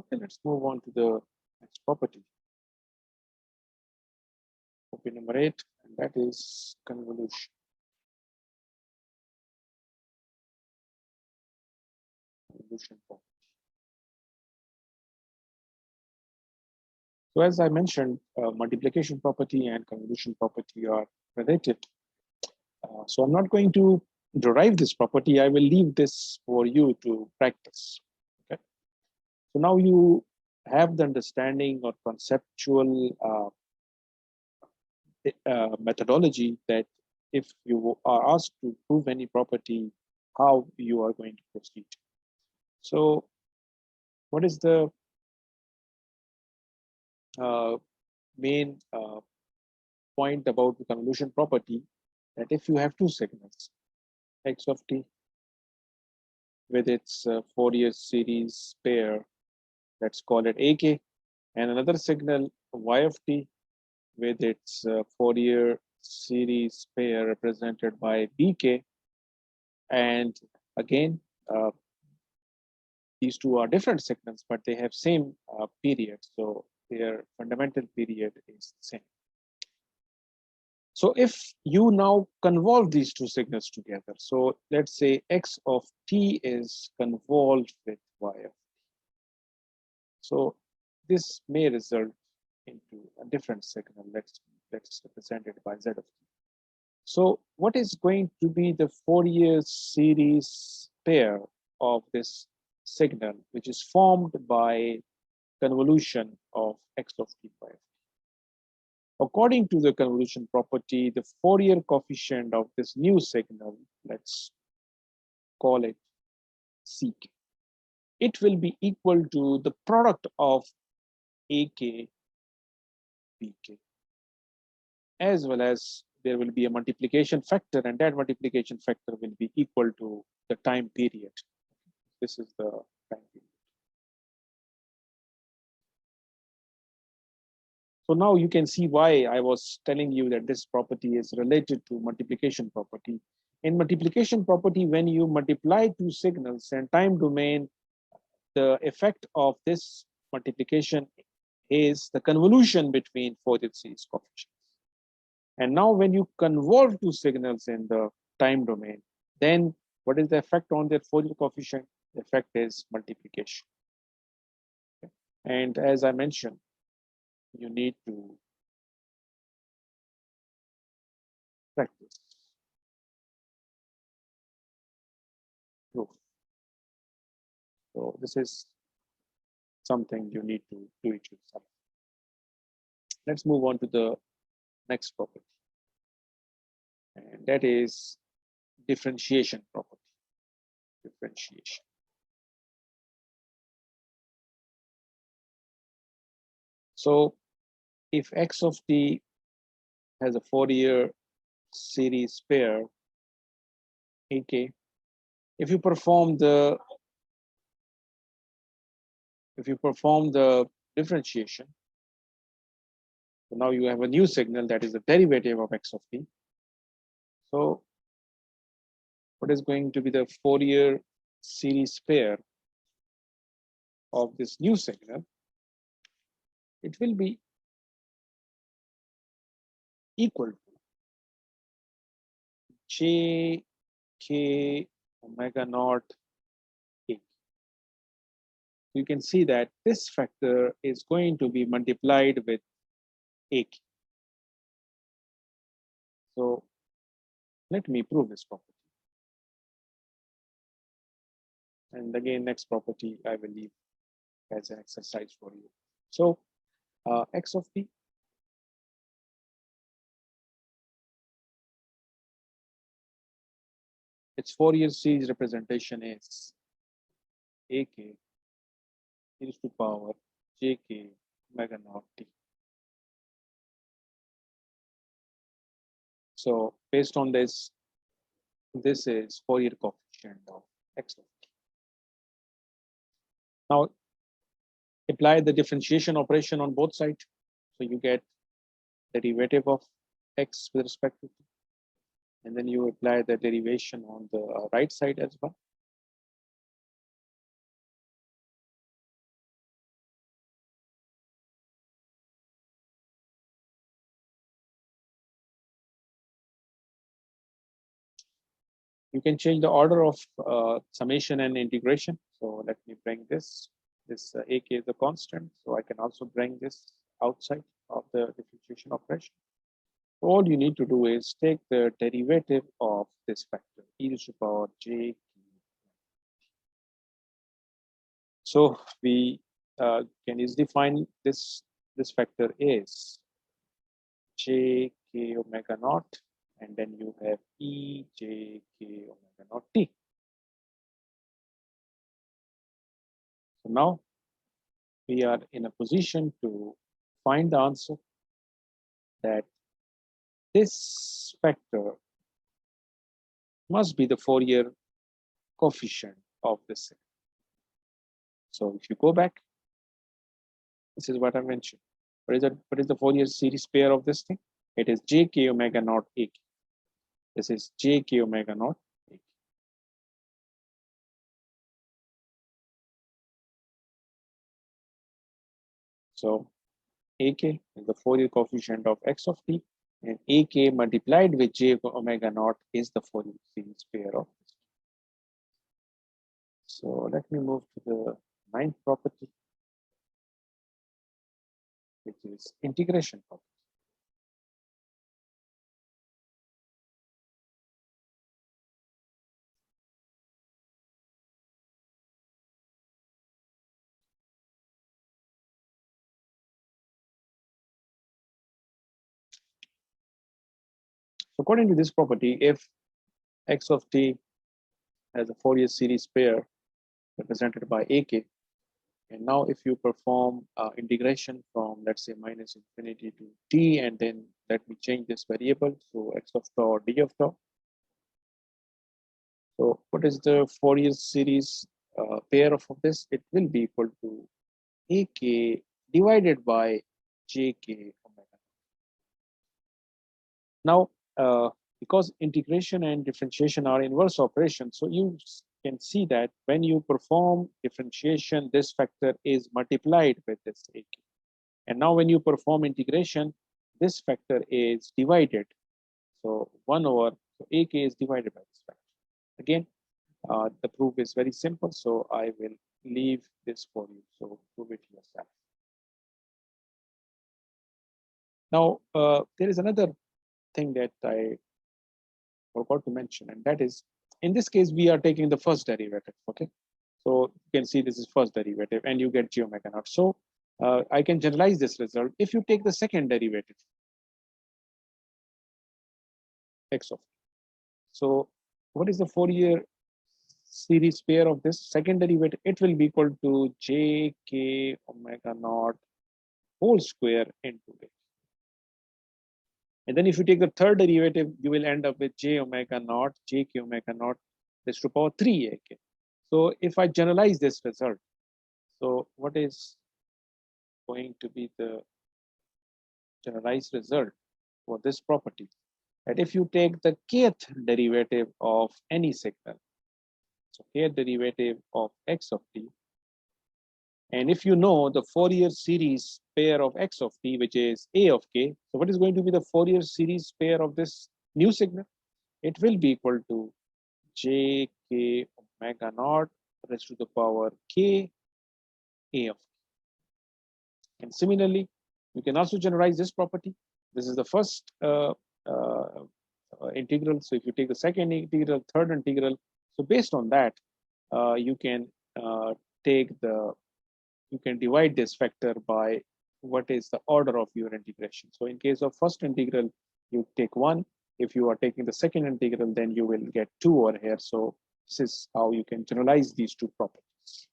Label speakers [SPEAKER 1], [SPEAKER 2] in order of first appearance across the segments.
[SPEAKER 1] Okay, let's move on to the next property. Property number 8, and that is convolution. Convolution property. So as I mentioned, multiplication property and convolution property are related. So I'm not going to derive this property. I will leave this for you to practice. Okay. So now you have the understanding or conceptual methodology that if you are asked to prove any property, how you are going to proceed. So what is the main point about the convolution property? That if you have two signals, x of t with its Fourier series pair, let's call it AK, and another signal y of t with its Fourier series pair represented by BK, and again these two are different signals, but they have same period, so their fundamental period is the same. So if you now convolve these two signals together, so let's say x of t is convolved with y of t. So this may result into a different signal. Let's represent it by z of t. So what is going to be the Fourier series pair of this signal, which is formed by convolution of x of t by f t? According to the convolution property, the Fourier coefficient of this new signal, let's call it Ck, it will be equal to the product of AK, BK, as well as there will be a multiplication factor, and that multiplication factor will be equal to the time period. This is the time period. So now you can see why I was telling you that this property is related to multiplication property. In multiplication property, when you multiply two signals and time domain, the effect of this multiplication is the convolution between Fourier series coefficients. And now when you convolve two signals in the time domain, then what is the effect on their Fourier coefficient? The effect is multiplication. Okay. And as I mentioned, you need to practice proof. So this is something you need to do it yourself. Let's move on to the next property, and that is differentiation property. Differentiation. So if x of t has a Fourier series pair, AK, if you perform the differentiation, so now you have a new signal that is the derivative of x of t. So what is going to be the Fourier series pair of this new signal? It will be equal to j k omega naught k. You can see that this factor is going to be multiplied with AK. So let me prove this property. And again, next property I will leave as an exercise for you. So x of t its Fourier series representation is AK e to the power jk omega naught t. So based on this, this is Fourier coefficient of x of t. Now apply the differentiation operation on both sides. So you get the derivative of x with respect to t. And then you apply the derivation on the right side as well. You can change the order of summation and integration. So let me bring this AK is a constant. So I can also bring this outside of the differentiation operation. All you need to do is take the derivative of this factor, e to the power j. So we can easily find this factor is j k omega naught, and then you have e j k omega naught t. So now we are in a position to find the answer that this factor must be the Fourier coefficient of this thing. So if you go back, this is what I mentioned. What is the Fourier series pair of this thing? It is jk omega naught ak. This is jk omega naught ak. So ak is the Fourier coefficient of x of t, and ak multiplied with j omega naught is the Fourier series pair of this. So let me move to the ninth property, which is integration property. So according to this property, if x of t has a Fourier series pair represented by ak, and now if you perform integration from, let's say, minus infinity to t, and then let me change this variable, so x of tau or d of tau. So what is the Fourier series pair of this? It will be equal to ak divided by jk omega. Now, because integration and differentiation are inverse operations, so you can see that when you perform differentiation, this factor is multiplied with this ak. And now when you perform integration, this factor is divided. So 1 over, so ak is divided by this factor. Again, the proof is very simple, so I will leave this for you. So prove it yourself. Now, there is another thing that I forgot to mention, and that is, in this case, we are taking the first derivative, okay? So you can see this is first derivative, and you get j omega naught. So I can generalize this result. If you take the second derivative, x of t. So what is the Fourier series pair of this second derivative? It will be equal to jk omega naught whole square into it. And then if you take the third derivative, you will end up with j omega naught, jk omega naught raised to power 3 ak. So if I generalize this result, so what is going to be the generalized result for this property? That if you take the kth derivative of any signal, so kth derivative of x of t, and if you know the Fourier series pair of x of t, which is a of k, so what is going to be the Fourier series pair of this new signal? It will be equal to jk omega naught raised to the power k a of k. And similarly, you can also generalize this property. This is the first integral. So if you take the second integral, third integral, so based on that, you can you can divide this factor by what is the order of your integration. So in case of first integral, you take 1. If you are taking the second integral, then you will get 2 over here. So this is how you can generalize these two properties.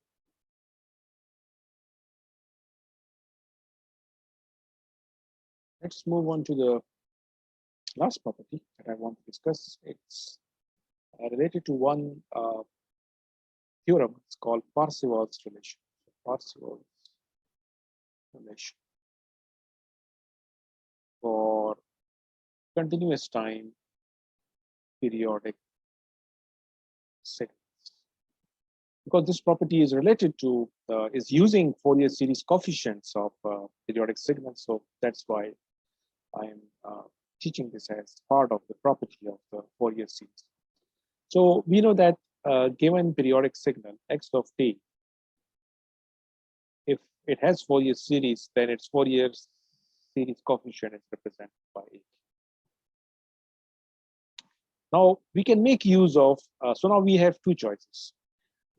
[SPEAKER 1] Let's move on to the last property that I want to discuss. It's related to one theorem. It's called Parseval's relation. Parseval's relation for continuous time periodic signals. Because this property is related to, is using Fourier series coefficients of periodic signals. So that's why I am teaching this as part of the property of the Fourier series. So we know that given periodic signal x of t, if it has Fourier series, then its Fourier series coefficient is represented by it. Now we can make use of, so now we have two choices.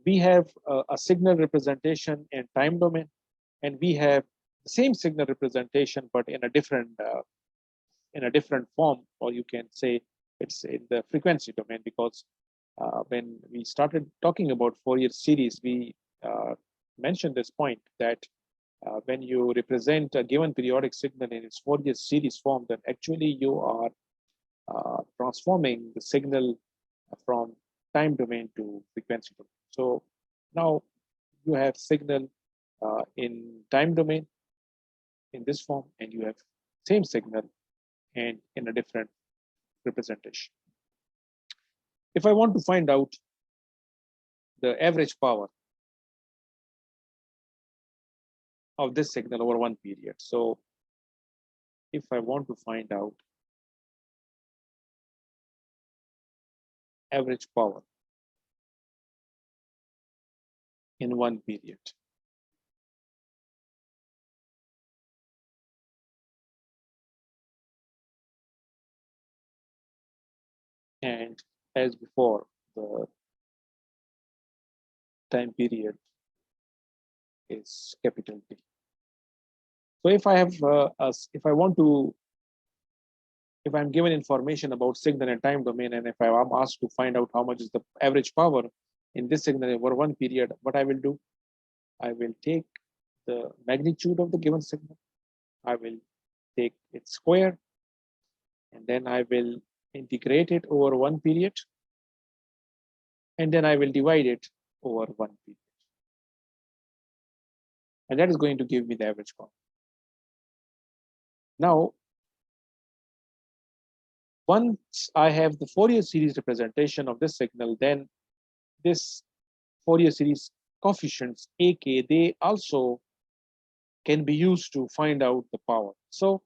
[SPEAKER 1] We have a signal representation in time domain, and we have the same signal representation but in a different form, or you can say it's in the frequency domain, because when we started talking about Fourier series, we mentioned this point that when you represent a given periodic signal in its Fourier series form, then actually you are transforming the signal from time domain to frequency domain. So now you have signal in time domain in this form, and you have same signal and in a different representation. If I want to find out the average power of this signal over one period, so if I want to find out average power in one period, and as before, the time period is capital T. So if I have, if I want to, if I'm given information about signal and time domain, and if I'm asked to find out how much is the average power in this signal over one period, what I will do, I will take the magnitude of the given signal, I will take its square, and then I will integrate it over one period, and then I will divide it over one period. And that is going to give me the average power. Now, once I have the Fourier series representation of this signal, then this Fourier series coefficients, AK, they also can be used to find out the power. So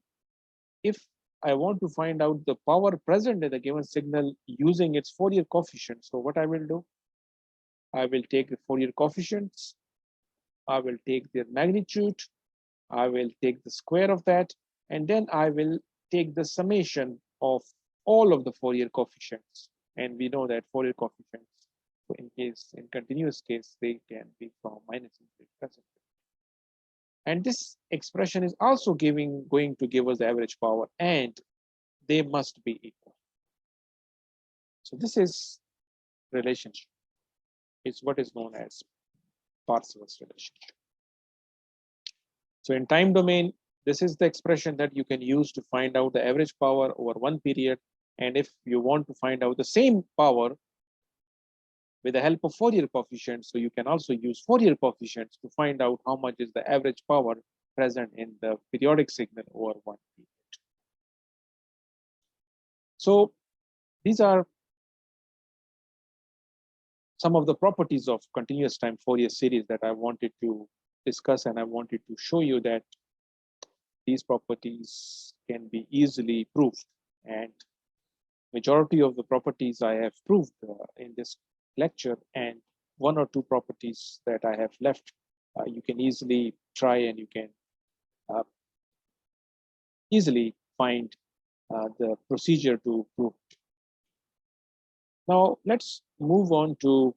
[SPEAKER 1] if I want to find out the power present in the given signal using its Fourier coefficient, so what I will do, I will take the Fourier coefficients, I will take their magnitude, I will take the square of that, and then I will take the summation of all of the Fourier coefficients. And we know that Fourier coefficients, in continuous case, they can be from minus infinity to plus infinity. And this expression is also going to give us the average power, and they must be equal. So this is relationship. It's what is known as Parseval's relationship. So in time domain, this is the expression that you can use to find out the average power over one period. And if you want to find out the same power with the help of Fourier coefficients, so you can also use Fourier coefficients to find out how much is the average power present in the periodic signal over one period. So these are some of the properties of continuous time Fourier series that I wanted to discuss, and I wanted to show you that these properties can be easily proved, and majority of the properties I have proved in this lecture, and one or two properties that I have left, you can easily try, and you can easily find the procedure to prove it. Now let's move on to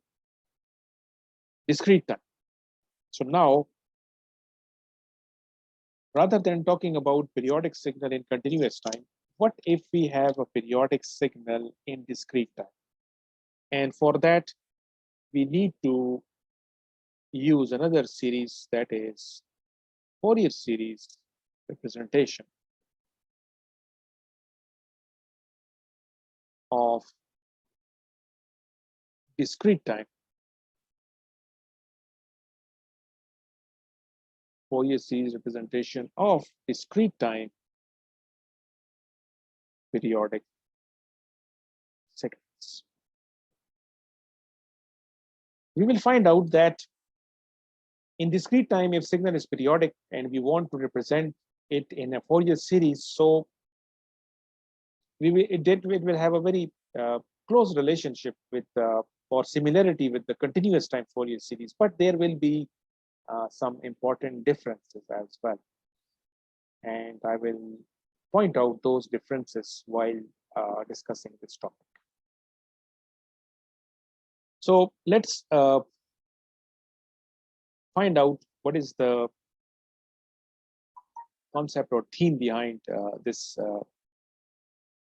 [SPEAKER 1] discrete time. So now, rather than talking about periodic signal in continuous time, what if we have a periodic signal in discrete time? And for that, we need to use another series, that is Fourier series representation of discrete time. Fourier series representation of discrete time periodic signals. We will find out that in discrete time, if signal is periodic and we want to represent it in a Fourier series, so it will have a very close relationship with or similarity with the continuous time Fourier series, but there will be some important differences as well. And I will point out those differences while discussing this topic. So let's find out what is the concept or theme behind this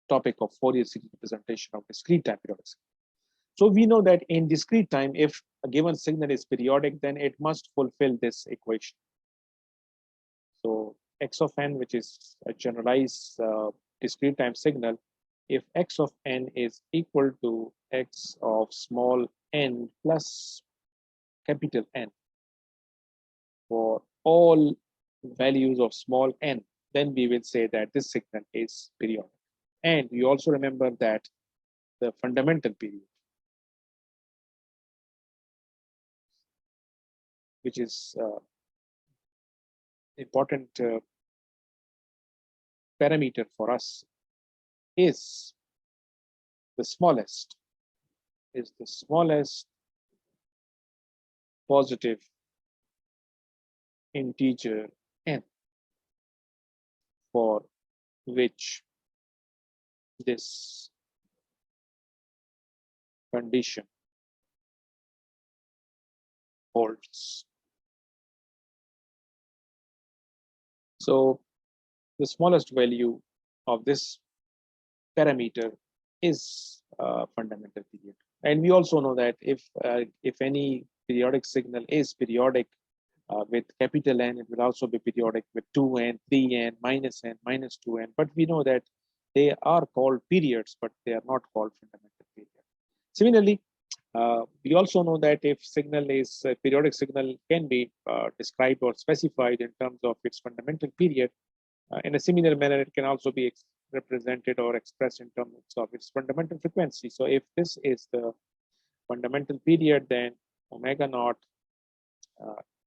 [SPEAKER 1] topic of Fourier series representation of discrete time periodic signal. So we know that in discrete time, if a given signal is periodic, then it must fulfill this equation. So x of n, which is a generalized discrete time signal, if x of n is equal to x of small n plus capital N for all values of small n, then we will say that this signal is periodic. And we also remember that the fundamental period, which is important parameter for us, is the smallest positive integer n for which this condition holds. So the smallest value of this parameter is fundamental period. And we also know that if any periodic signal is periodic with capital N, it will also be periodic with 2n, 3n, -n, -2n. But we know that they are called periods, but they are not called fundamental period. Similarly, we also know that if signal is a periodic signal can be described or specified in terms of its fundamental period, in a similar manner, it can also be represented or expressed in terms of its fundamental frequency. So if this is the fundamental period, then omega naught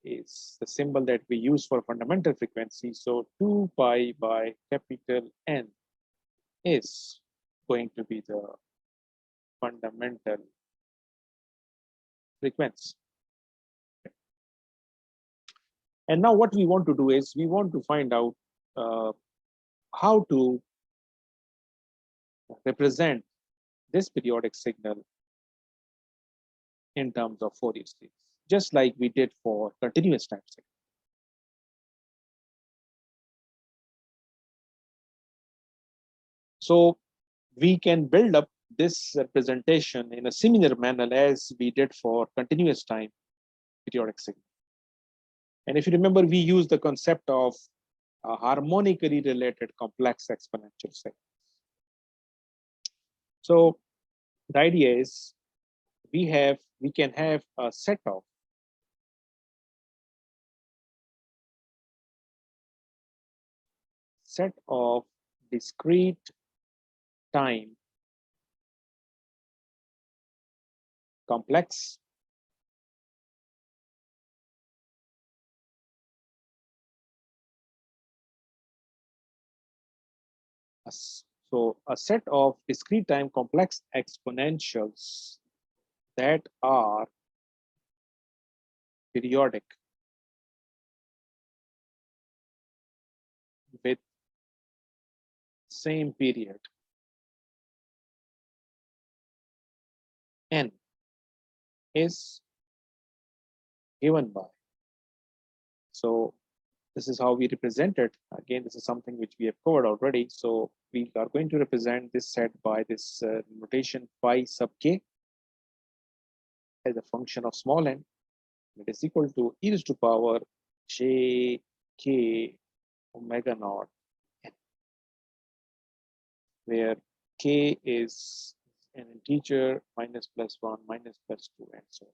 [SPEAKER 1] is the symbol that we use for fundamental frequency. So 2 pi by capital N is going to be the fundamental frequency. And now what we want to do is we want to find out how to represent this periodic signal in terms of Fourier series, just like we did for continuous time signal. So we can build up this representation in a similar manner as we did for continuous time periodic signal. And if you remember, we used the concept of harmonically related complex exponential signals. So the idea is we can have a set of discrete time complex so a set of discrete time complex exponentials that are periodic with same period n is given by. So this is how we represent it. Again, this is something which we have covered already. So we are going to represent this set by this notation phi sub k as a function of small n. It is equal to e raised to power j k omega naught n, where k is an integer minus plus 1 minus plus 2 and so on.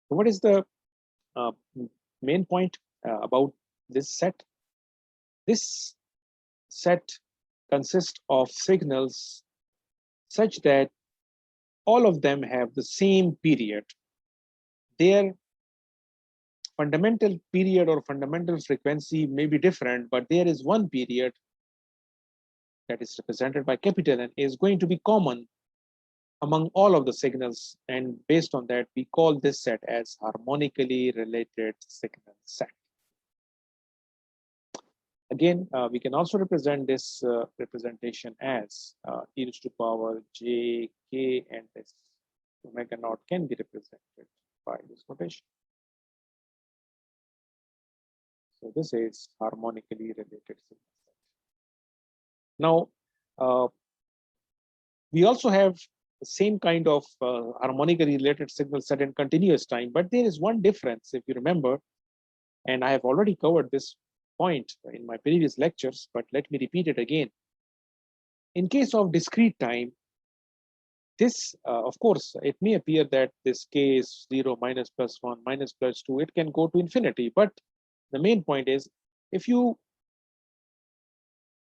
[SPEAKER 1] So what is the main point about this set? This set consists of signals such that all of them have the same period. Their fundamental period or fundamental frequency may be different, but there is one period that is represented by capital N is going to be common among all of the signals, and based on that, we call this set as harmonically related signal set. Again, we can also represent this representation as e raised to power j, k, and this omega naught can be represented by this notation. So this is harmonically related signal set. Now, we also have the same kind of harmonically related signal set in continuous time, but there is one difference, if you remember, and I have already covered this point in my previous lectures, but let me repeat it again. In case of discrete time, this, of course, it may appear that this k is 0, minus, plus 1, minus, plus 2, it can go to infinity. But the main point is, if you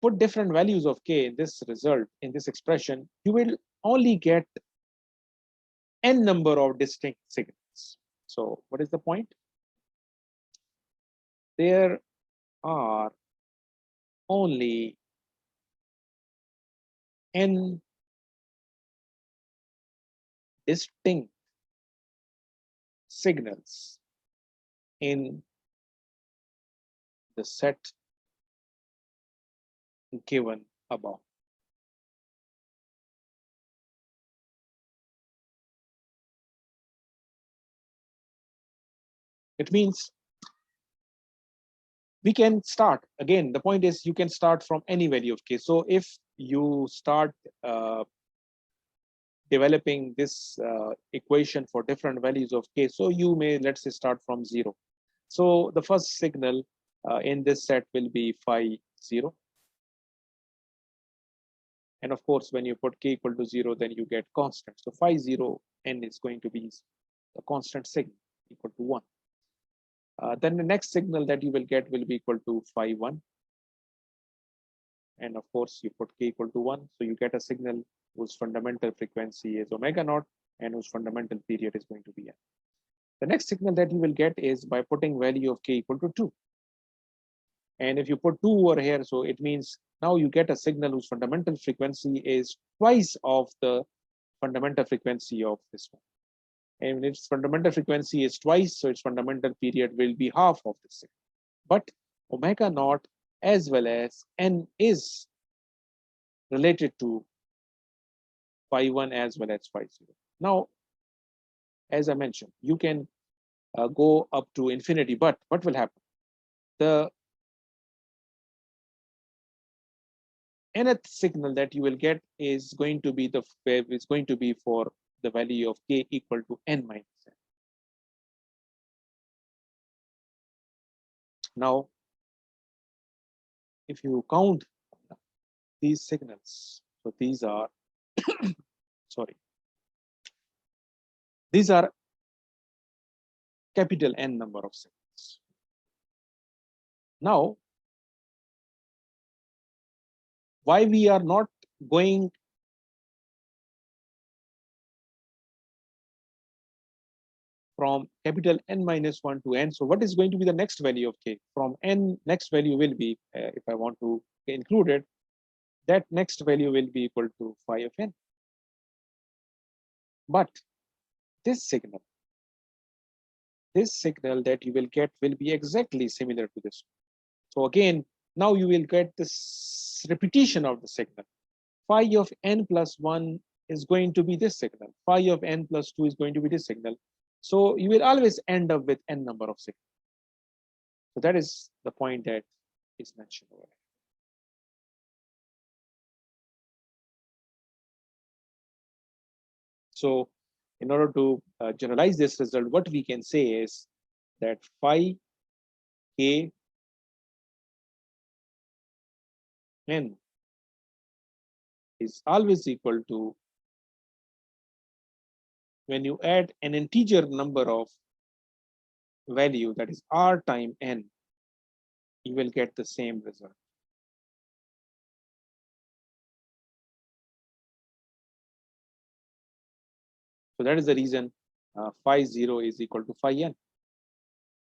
[SPEAKER 1] put different values of k in this result, in this expression, you will only get n number of distinct signals. So what is the point? There are only n distinct signals in the set given above. It means we can start, again, the point is you can start from any value of k. So if you start developing this equation for different values of k, so you may, let's say, start from 0. So the first signal in this set will be phi 0. And of course, when you put k equal to 0, then you get constant. So phi 0 n is going to be a constant signal equal to 1. Then the next signal that you will get will be equal to phi 1. And of course, you put k equal to 1. So you get a signal whose fundamental frequency is omega naught and whose fundamental period is going to be n. The next signal that you will get is by putting value of k equal to 2. And if you put 2 over here, so it means now you get a signal whose fundamental frequency is twice of the fundamental frequency of this one. And its fundamental frequency is twice, so its fundamental period will be half of this signal. But omega naught as well as n is related to phi 1 as well as phi 0. Now, as I mentioned, you can go up to infinity, but what will happen? The nth signal that you will get is going to be for the value of k equal to n minus n. Now, if you count these signals, so these are sorry, these are capital N number of signals. Now, why we are not going from capital N minus 1 to n? So what is going to be the next value of k? From n, next value will be, if I want to include it, that next value will be equal to phi of n. But this signal that you will get will be exactly similar to this. So again, now you will get this repetition of the signal. Phi of n plus 1 is going to be this signal. Phi of n plus 2 is going to be this signal. So you will always end up with n number of signals. So that is the point that is mentioned over here. So in order to generalize this result, what we can say is that phi k n is always equal to, when you add an integer number of value, that is r time n, you will get the same result. So that is the reason phi 0 is equal to phi n,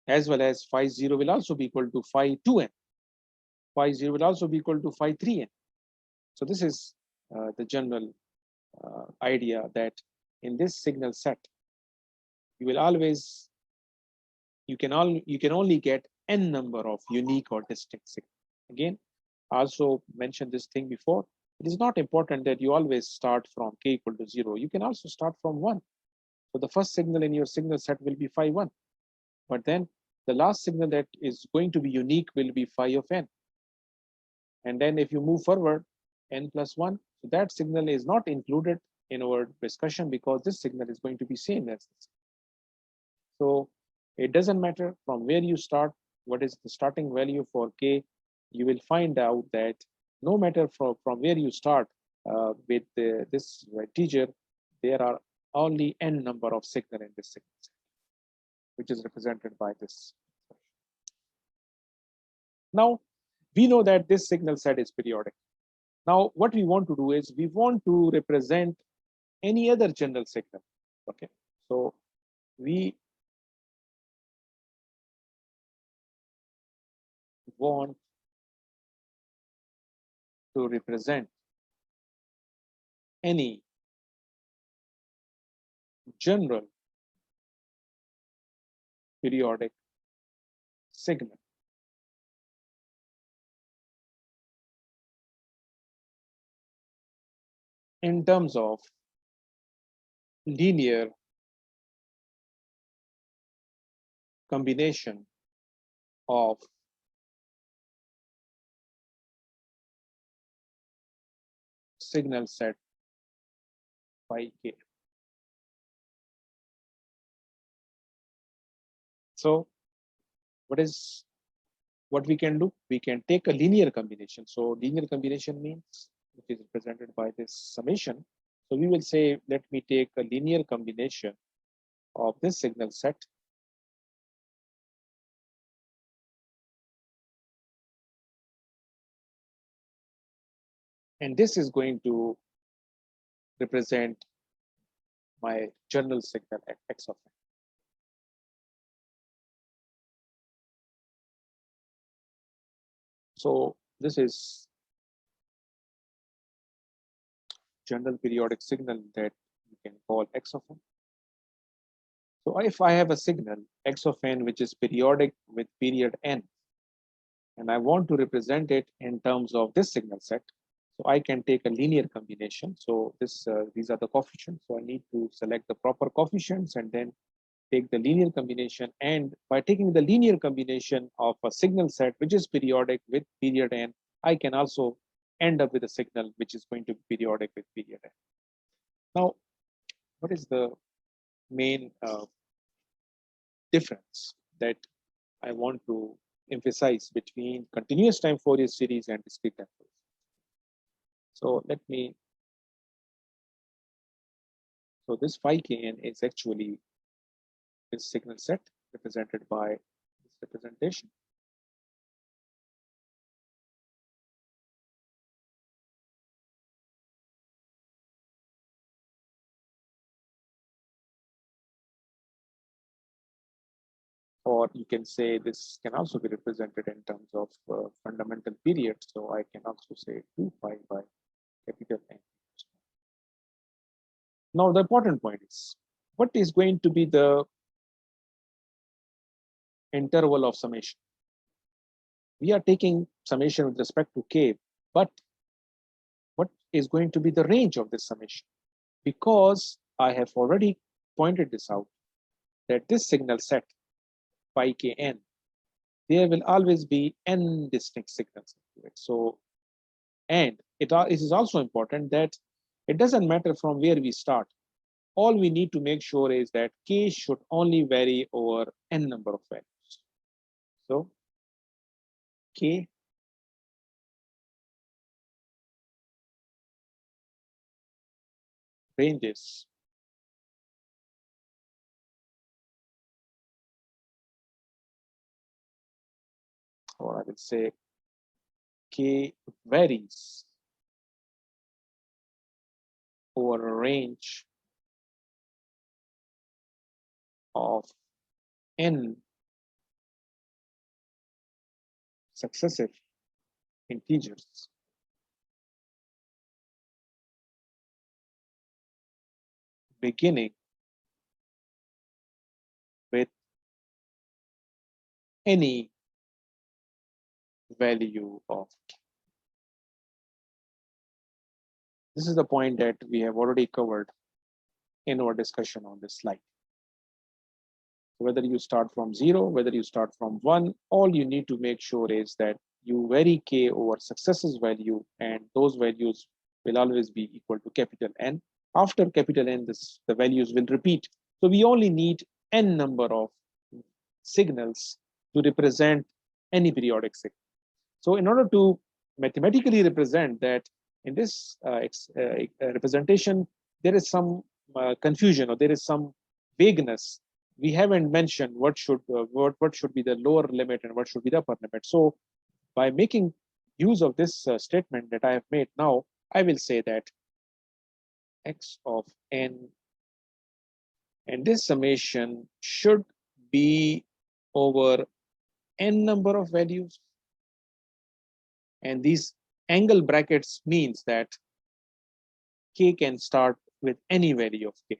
[SPEAKER 1] as well as phi 0 will also be equal to phi 2n. Phi 0 will also be equal to phi 3n. So this is the general idea that in this signal set, you will always you can only get n number of unique or distinct signals. Again, I also mentioned this thing before. It is not important that you always start from k equal to 0. You can also start from 1. So the first signal in your signal set will be phi 1. But then the last signal that is going to be unique will be phi of n. And then if you move forward, n plus 1, so that signal is not included in our discussion because this signal is going to be same as this. So it doesn't matter from where you start, what is the starting value for k, you will find out that no matter from where you start with this integer, there are only n number of signal in this signal set, which is represented by this. Now, we know that this signal set is periodic. Now, what we want to do is we want to represent any other general signal. Okay, so we want to represent any general periodic signal in terms of linear combination of signal set phi k. So what we can do? We can take a linear combination. So linear combination means it is represented by this summation. So we will say, let me take a linear combination of this signal set and this is going to represent my general signal at x of n. So this is general periodic signal that you can call x of n. So if I have a signal x of n which is periodic with period n, and I want to represent it in terms of this signal set, so I can take a linear combination. So these are the coefficients. So I need to select the proper coefficients and then take the linear combination. And by taking the linear combination of a signal set which is periodic with period n, I can also end up with a signal which is going to be periodic with period n. Now, what is the main difference that I want to emphasize between continuous time Fourier series and discrete time Fourier series? So let me. So this phi kn is actually this signal set represented by this representation. Or you can say this can also be represented in terms of fundamental period. So I can also say 2 pi by capital N. Now the important point is, what is going to be the interval of summation? We are taking summation with respect to k, but what is going to be the range of this summation? Because I have already pointed this out, that this signal set phi kn, there will always be n distinct signals into it. So, and it is also important that it doesn't matter from where we start. All we need to make sure is that k should only vary over n number of values. So k ranges or I will say k varies over a range of n successive integers beginning with any value of k. This is the point that we have already covered in our discussion on this slide. Whether you start from 0, whether you start from 1, all you need to make sure is that you vary k over successes value, and those values will always be equal to capital N. After capital N, the values will repeat. So we only need n number of signals to represent any periodic signal. So in order to mathematically represent that, in this representation, there is some confusion, or there is some vagueness. We haven't mentioned what should be the lower limit and what should be the upper limit. So by making use of this statement that I have made now, I will say that x of n, and this summation should be over n number of values. And these angle brackets means that k can start with any value of k.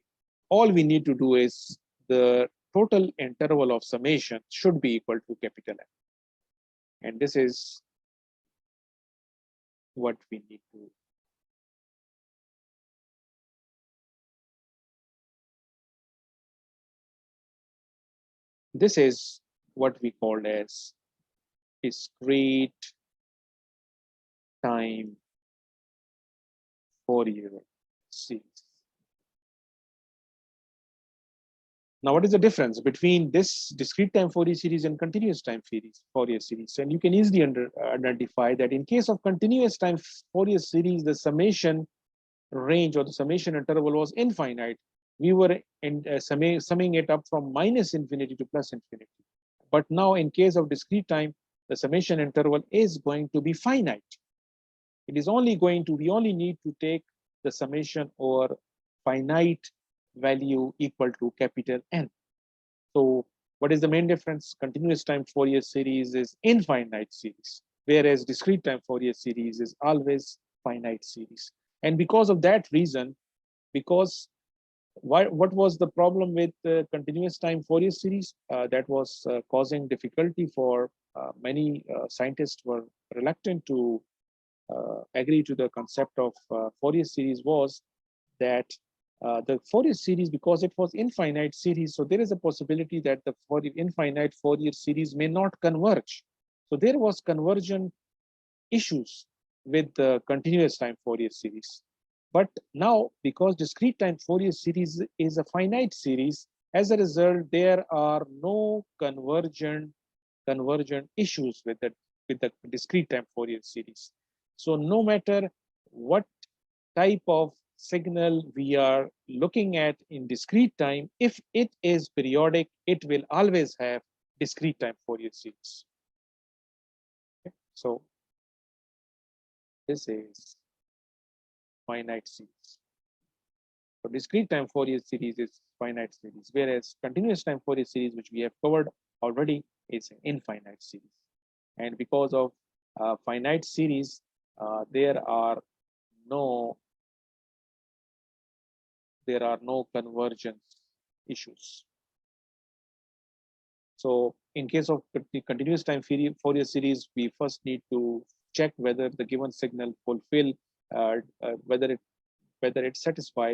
[SPEAKER 1] All we need to do is the total interval of summation should be equal to capital N. And this is what we need to. This is what we call as discrete time Fourier series. Now, what is the difference between this discrete time Fourier series and continuous time Fourier series? And you can easily identify that in case of continuous time Fourier series, the summation range or the summation interval was infinite. We were summing it up from -infinity to +infinity. But now, in case of discrete time, the summation interval is going to be finite. It is only going to, we only need to take the summation over finite value equal to capital N. So what is the main difference? Continuous time Fourier series is infinite series, whereas discrete time Fourier series is always finite series. And because of that reason, because what was the problem with the continuous time Fourier series? That was causing difficulty for many scientists were reluctant to agree to the concept of Fourier series, was that the Fourier series, because it was infinite series, so there is a possibility that the infinite Fourier series may not converge. So there was conversion issues with the continuous time Fourier series. But now, because discrete time Fourier series is a finite series, as a result, there are no convergent issues with the discrete time Fourier series. So no matter what type of signal we are looking at in discrete time, if it is periodic, it will always have discrete time Fourier series. Okay. So this is finite series. So discrete time Fourier series is finite series, whereas continuous time Fourier series, which we have covered already, is an infinite series. And because of finite series, there are no convergence issues. So in case of the continuous time Fourier series, we first need to check whether the given signal fulfill whether it satisfy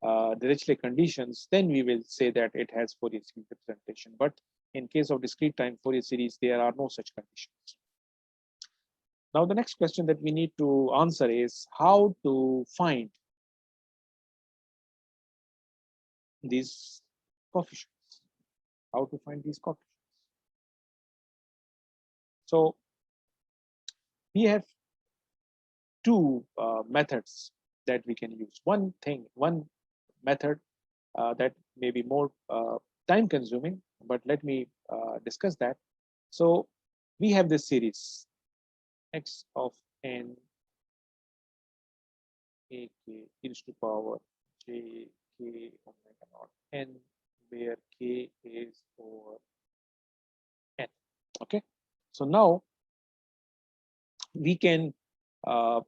[SPEAKER 1] Dirichlet conditions. Then we will say that it has Fourier series representation. But in case of discrete time Fourier series, there are no such conditions. Now, the next question that we need to answer is how to find these coefficients. How to find these coefficients. So we have two methods that we can use. One method that may be more time consuming, but let me discuss that. So we have this series x of n a k e to the power j k omega naught n, where k is over n. Okay, so now we can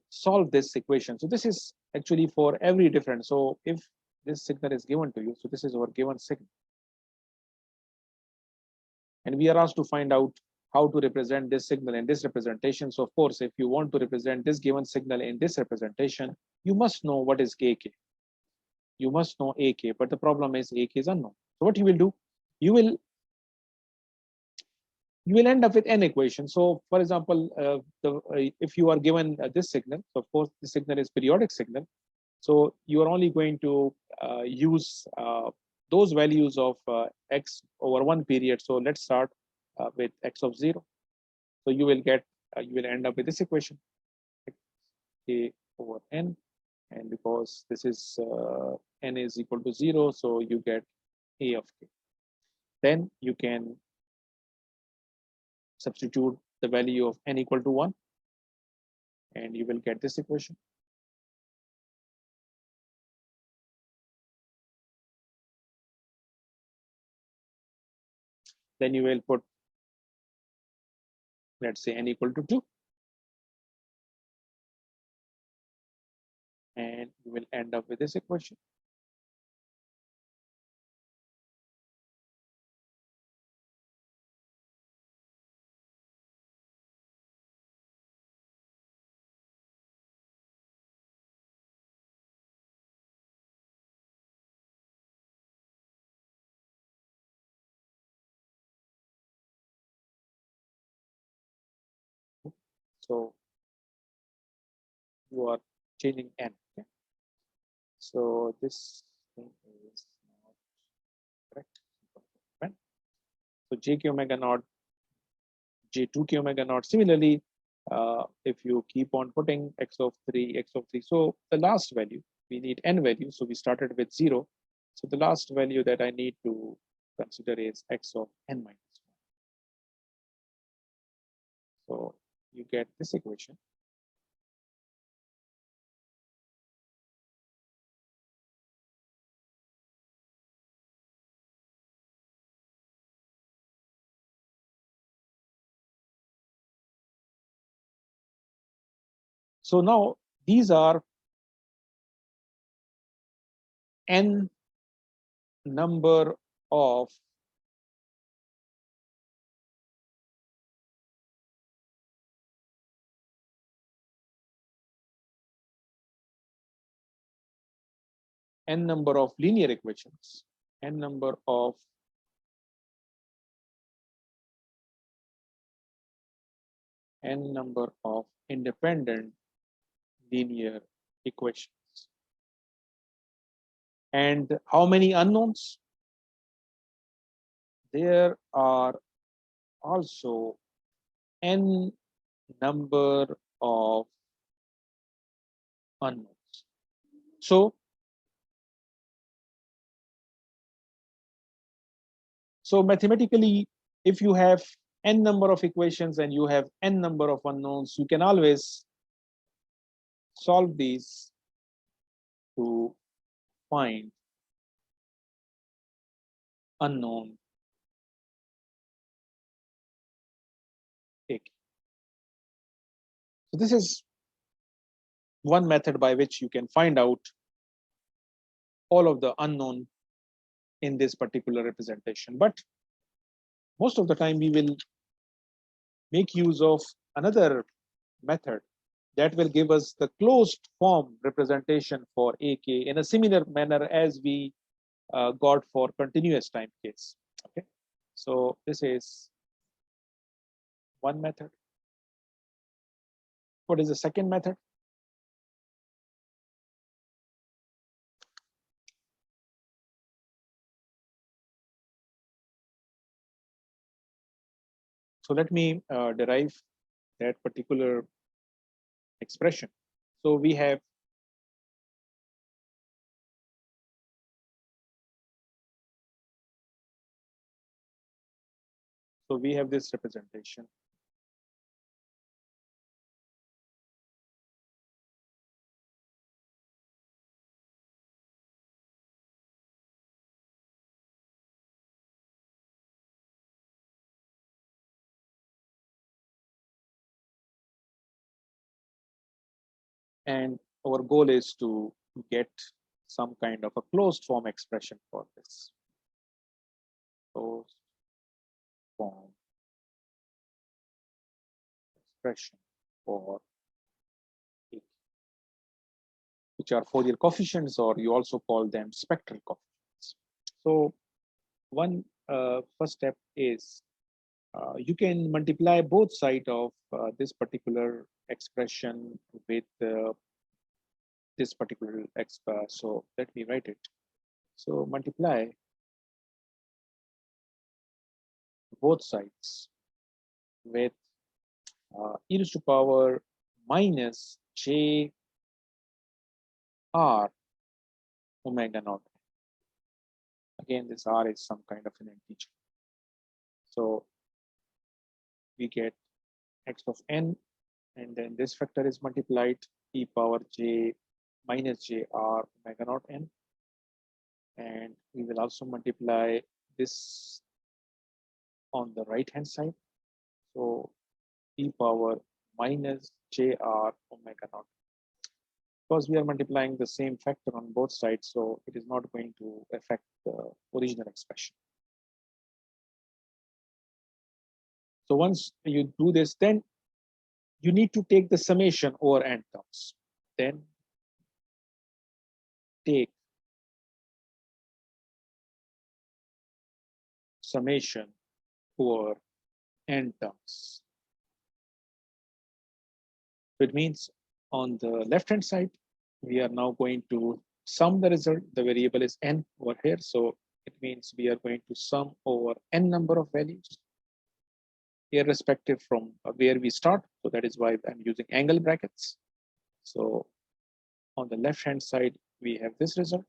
[SPEAKER 1] solve this equation. So this is actually for every different. So if this signal is given to you. So this is our given signal. And we are asked to find out how to represent this signal in this representation. So of course, if you want to represent this given signal in this representation, you must know what is AK. You must know AK, but the problem is AK is unknown. So what you will do, you will end up with n equation. So for example, if you are given this signal, so of course the signal is periodic signal. So you are only going to use those values of x over one period. So let's start with x of 0. So you will get, you will end up with this equation, k over n. And because this is n is equal to 0, so you get a of k. Then you can substitute the value of n equal to 1, and you will get this equation. Then you will put, let's say, n equal to 2, and you will end up with this equation. So you are changing n. Okay? So this thing is not correct. So jk omega naught, j2k omega naught. Similarly, if you keep on putting x of 3, x of 3, so the last value, we need n value. So we started with 0. So the last value that I need to consider is x of n minus 1. So you get this equation. So now these are n number of n number of linear equations, n number of independent linear equations. And how many unknowns? There are also n number of unknowns. So mathematically, if you have n number of equations and you have n number of unknowns, you can always solve these to find unknown AK. So this is one method by which you can find out all of the unknown in this particular representation. But most of the time we will make use of another method that will give us the closed form representation for AK in a similar manner as we got for continuous time case. Okay, so this is one method. What is the second method? So let me derive that particular expression. So we have this representation. And our goal is to get some kind of a closed form expression for this. Closed form expression for A, which are Fourier coefficients, or you also call them spectral coefficients. So one first step is you can multiply both sides of this particular expression with this particular so let me write it. So multiply both sides with e raised to power minus j r omega naught. Again, this r is some kind of an integer. So we get x of n, and then this factor is multiplied e power j minus j r omega naught n. And we will also multiply this on the right hand side. So e power minus j r omega naught. Because we are multiplying the same factor on both sides, so it is not going to affect the original expression. So once you do this, then you need to take the summation over n terms. Then take summation over n terms. So it means on the left hand side, we are now going to sum the result. The variable is n over here. So it means we are going to sum over n number of values, irrespective from where we start. So that is why I'm using angle brackets. So on the left hand side, we have this result.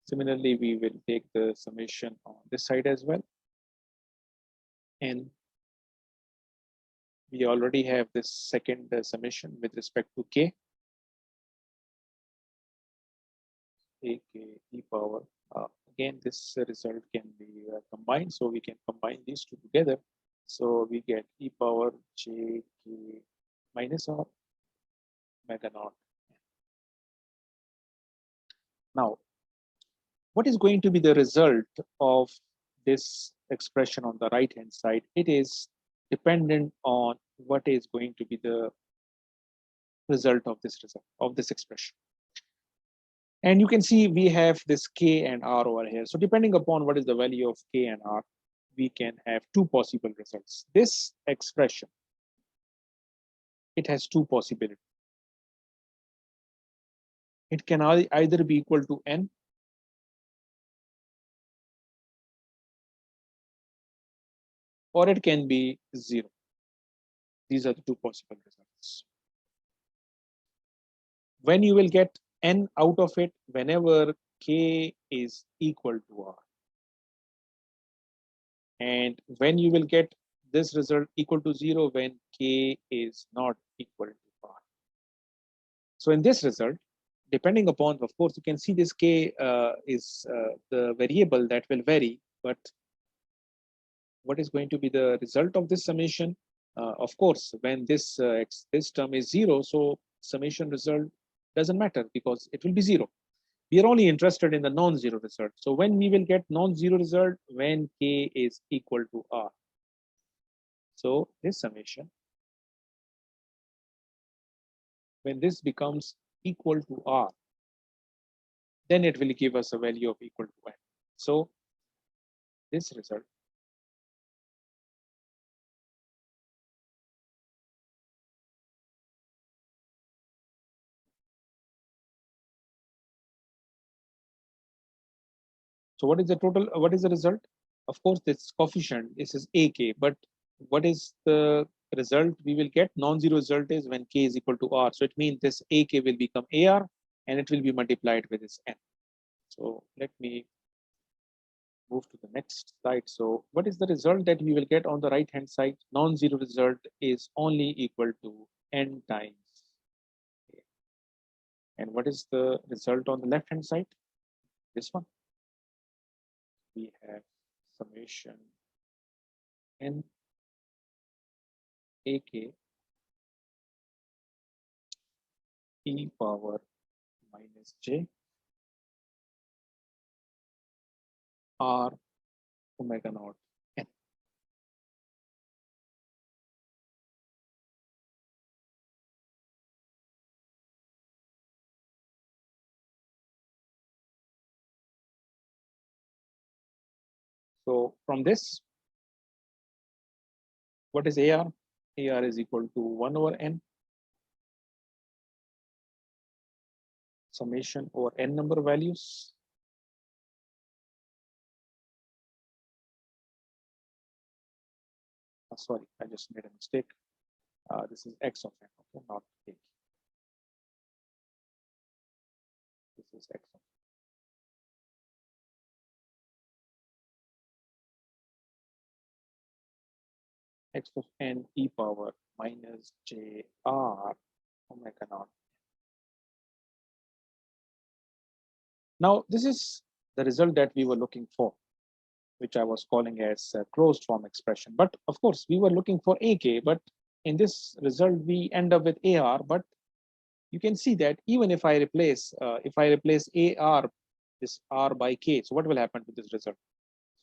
[SPEAKER 1] Similarly, we will take the summation on this side as well. And we already have this second summation with respect to k. A k e power. Again, this result can be combined. So we can combine these two together. So we get e power j k minus r omega naught. Now, what is going to be the result of this expression on the right hand side? It is dependent on what is going to be the result of this expression. And you can see we have this k and r over here. So depending upon what is the value of k and r, we can have two possible results. This expression, it has two possibilities. It can either be equal to n, or it can be 0. These are the two possible results. When you will get n out of it, whenever k is equal to r. And when you will get this result equal to 0 when k is not equal to r. So in this result, depending upon, of course, you can see this k is the variable that will vary, but what is going to be the result of this summation? Of course, when this term is 0, so summation result doesn't matter because it will be 0. We are only interested in the non-zero result. So when we will get non-zero result when k is equal to r. So this summation, when this becomes equal to r, then it will give us a value of equal to n. So this result So what is the total? What is the result? Of course, this coefficient, this is ak, but what is the result we will get? Non-zero result is when k is equal to r. So it means this ak will become ar and it will be multiplied with this n. So let me move to the next slide. So what is the result that we will get on the right hand side? Non-zero result is only equal to n times k. And what is the result on the left hand side? This one. We have summation n ak e power minus j r omega naught n. So from this, what is AR? AR is equal to 1 over n summation over n number of values. Sorry, I just made a mistake. This is x of n, okay, not a. This is x of x of n e power minus j r omega naught. Now, this is the result that we were looking for, which I was calling as a closed form expression. But of course, we were looking for AK, but in this result, we end up with AR. But you can see that even if I replace AR, this R by K, so what will happen to this result?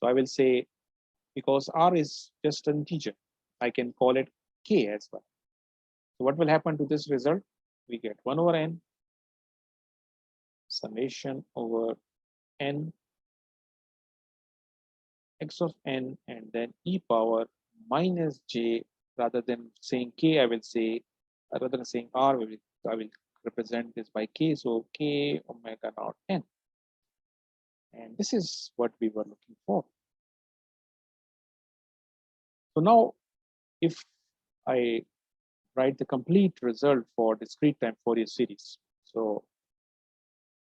[SPEAKER 1] So I will say, because R is just an integer, I can call it K as well. So what will happen to this result? We get 1 over n summation over n x of n and then e power minus j. Rather than saying k, I will say, rather than saying r, I will represent this by k. So k omega naught n. And this is what we were looking for. So now, if I write the complete result for discrete time Fourier series, so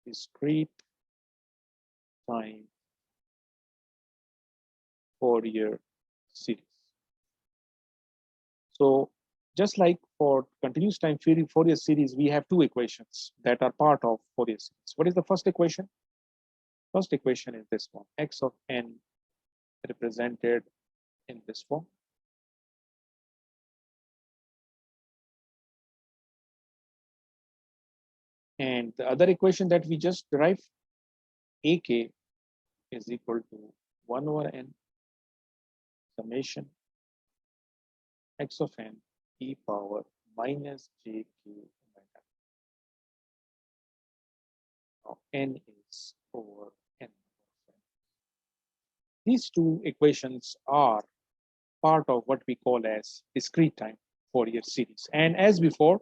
[SPEAKER 1] discrete time Fourier series. So just like for continuous time Fourier series, we have two equations that are part of Fourier series. What is the first equation? First equation is this one, x of n represented in this form. And the other equation that we just derived, ak is equal to 1 over n summation x of n e power minus jq omega. Now n is over n. These two equations are part of what we call as discrete time Fourier series. And as before,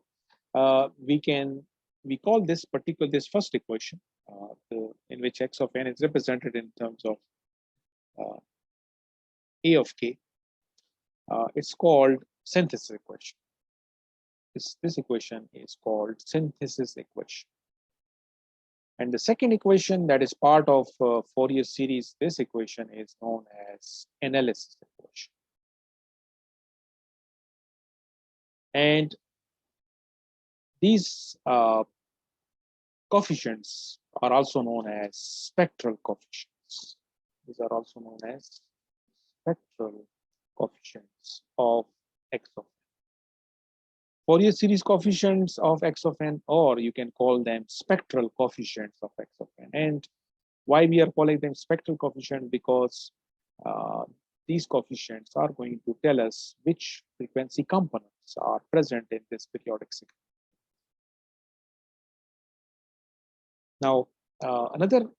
[SPEAKER 1] we call this first equation, in which x of n is represented in terms of a of k. It's called synthesis equation. This equation is called synthesis equation. And the second equation that is part of Fourier series, this equation is known as analysis equation. And these coefficients are also known as spectral coefficients. These are also known as spectral coefficients of x of n. Fourier series coefficients of x of n, or you can call them spectral coefficients of x of n. And why we are calling them spectral coefficients? Because these coefficients are going to tell us which frequency components are present in this periodic signal. Now, another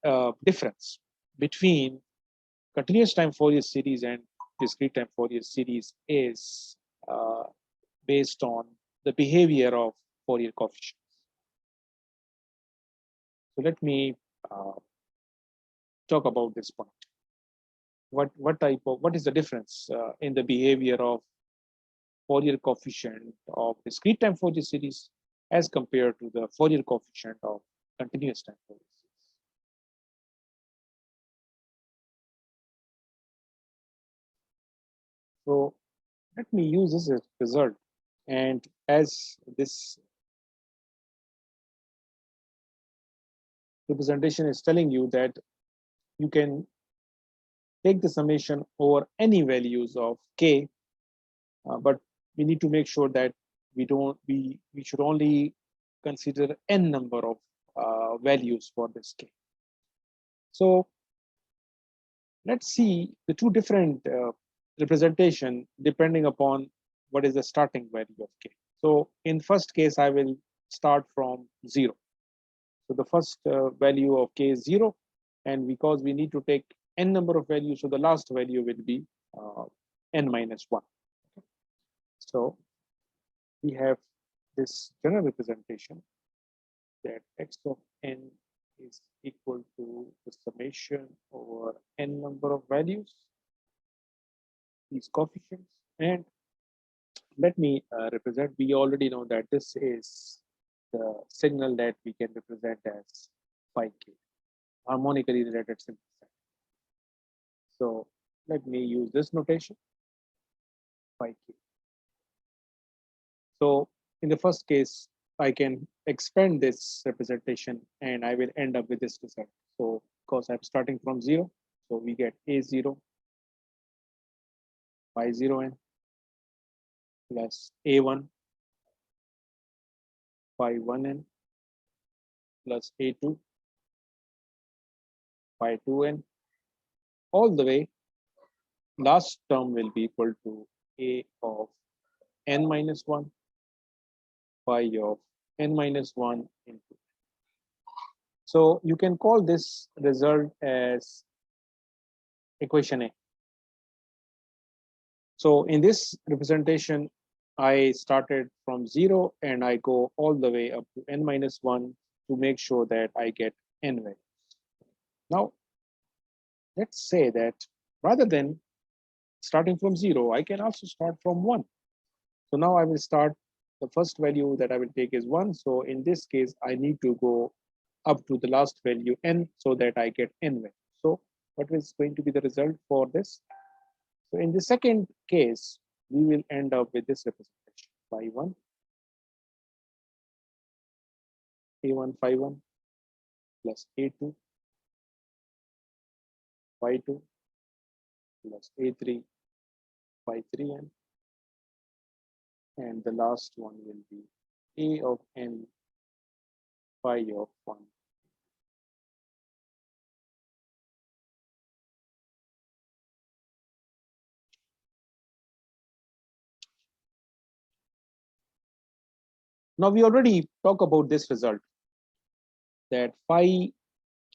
[SPEAKER 1] difference between continuous time Fourier series and discrete time Fourier series is based on the behavior of Fourier coefficients. So let me talk about this point. What is the difference in the behavior of Fourier coefficient of discrete time Fourier series as compared to the Fourier coefficient of continuous time Fourier series? So let me use this as result. And as this representation is telling you that you can take the summation over any values of k, but we need to make sure that we should only consider n number of values for this k. So let's see the two different representation depending upon what is the starting value of k. So in first case, I will start from 0. So the first value of k is 0, and because we need to take n number of values, so the last value will be n minus 1. So we have this general representation that x of n is equal to the summation over n number of values, these coefficients. And let me represent, we already know that this is the signal that we can represent as phi k, harmonically related simple set. So let me use this notation, phi k. So in the first case, I can expand this representation and I will end up with this result. So because I'm starting from 0, so we get a0 phi 0n plus a1 phi 1n plus a2 phi 2n, all the way last term will be equal to a of n minus 1 phi of n minus 1 into. So you can call this result as equation A. So in this representation, I started from 0 and I go all the way up to n minus 1 to make sure that I get n values. Now, let's say that rather than starting from 0, I can also start from 1. So now I will start, the first value that I will take is 1. So in this case, I need to go up to the last value n so that I get n values. So what is going to be the result for this? So in the second case, we will end up with this representation, phi 1, a1 phi 1 plus a2 phi 2 plus a3 phi 3n, and the last one will be a of n phi of 1. Now we already talked about this result, that phi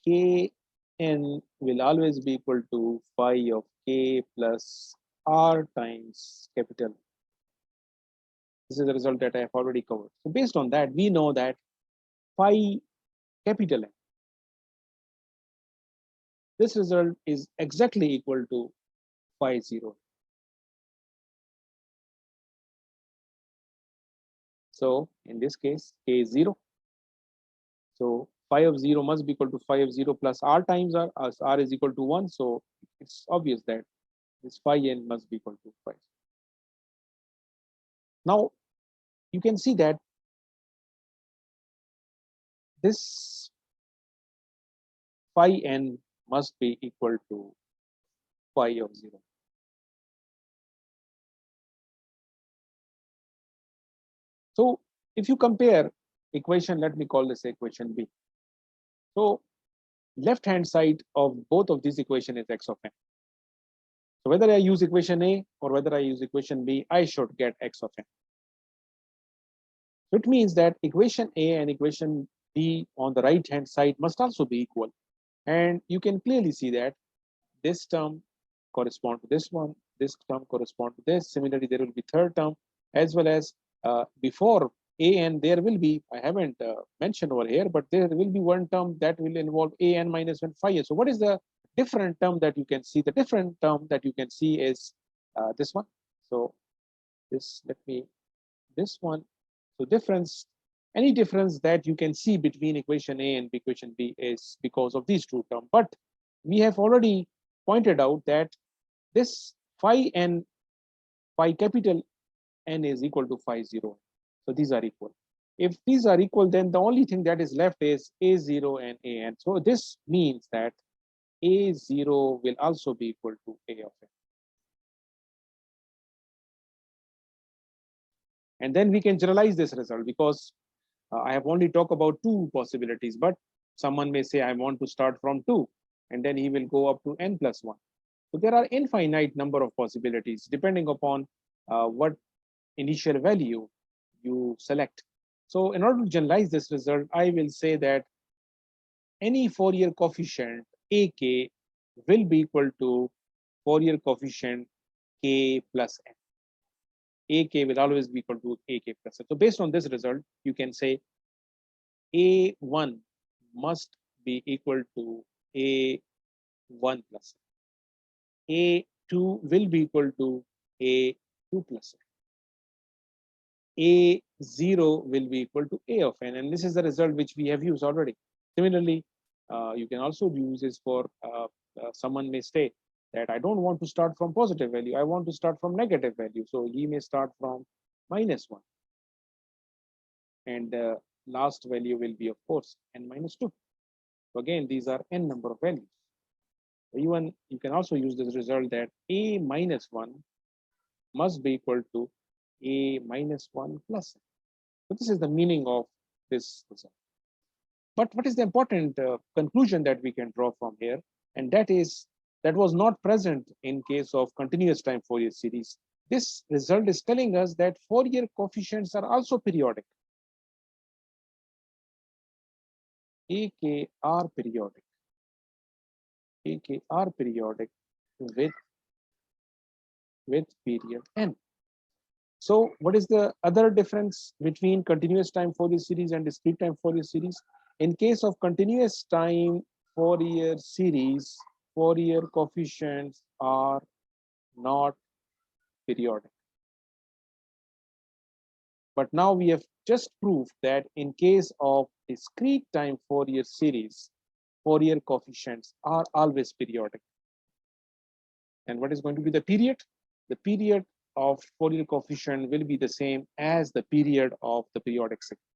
[SPEAKER 1] k n will always be equal to phi of k plus r times capital. This is the result that I have already covered. So based on that, we know that phi capital N, this result is exactly equal to phi 0. So in this case, k is 0. So phi of 0 must be equal to phi of 0 plus r times r, as r is equal to 1. So it's obvious that this phi n must be equal to phi. Now you can see that this phi n must be equal to phi of 0. So if you compare equation, let me call this equation B. So left hand side of both of these equation is x of n. So whether I use equation A or whether I use equation B, I should get x of n. So it means that equation A and equation B on the right hand side must also be equal. And you can clearly see that this term corresponds to this one, this term corresponds to this. Similarly, there will be third term, as well as before a n, there will be, I haven't mentioned over here, but there will be one term that will involve a n minus 1 phi. So what is the different term that you can see? The different term that you can see is this one. So this, this one. So difference, any difference that you can see between equation A and equation B is because of these two terms. But we have already pointed out that this phi n, phi capital N is equal to phi 0. So these are equal. If these are equal, then the only thing that is left is a0 and an. So this means that a0 will also be equal to a of n. And then we can generalize this result, because I have only talked about two possibilities, but someone may say I want to start from 2, and then he will go up to n plus 1. So there are infinite number of possibilities depending upon what initial value you select. So in order to generalize this result, I will say that any Fourier coefficient ak will be equal to Fourier coefficient k plus n. Ak will always be equal to ak plus n. So based on this result, you can say a1 must be equal to a1 plus n. A2 will be equal to a2 plus n. A0 will be equal to a of n, and this is the result which we have used already. Similarly, you can also use this for someone may say that I don't want to start from positive value, I want to start from negative value. So he may start from -1, and the last value will be, of course, n minus 2. So again, these are n number of values. Even you can also use this result that a minus 1 must be equal to a minus 1 plus n. So this is the meaning of this result. But what is the important conclusion that we can draw from here? And that is, that was not present in case of continuous time Fourier series. This result is telling us that Fourier coefficients are also periodic. AK are periodic. AK are periodic with period n. So what is the other difference between continuous time Fourier series and discrete time Fourier series? In case of continuous time Fourier series, Fourier coefficients are not periodic. But now we have just proved that in case of discrete time Fourier series, Fourier coefficients are always periodic. And what is going to be the period? The period of Fourier coefficient will be the same as the period of the periodic signal.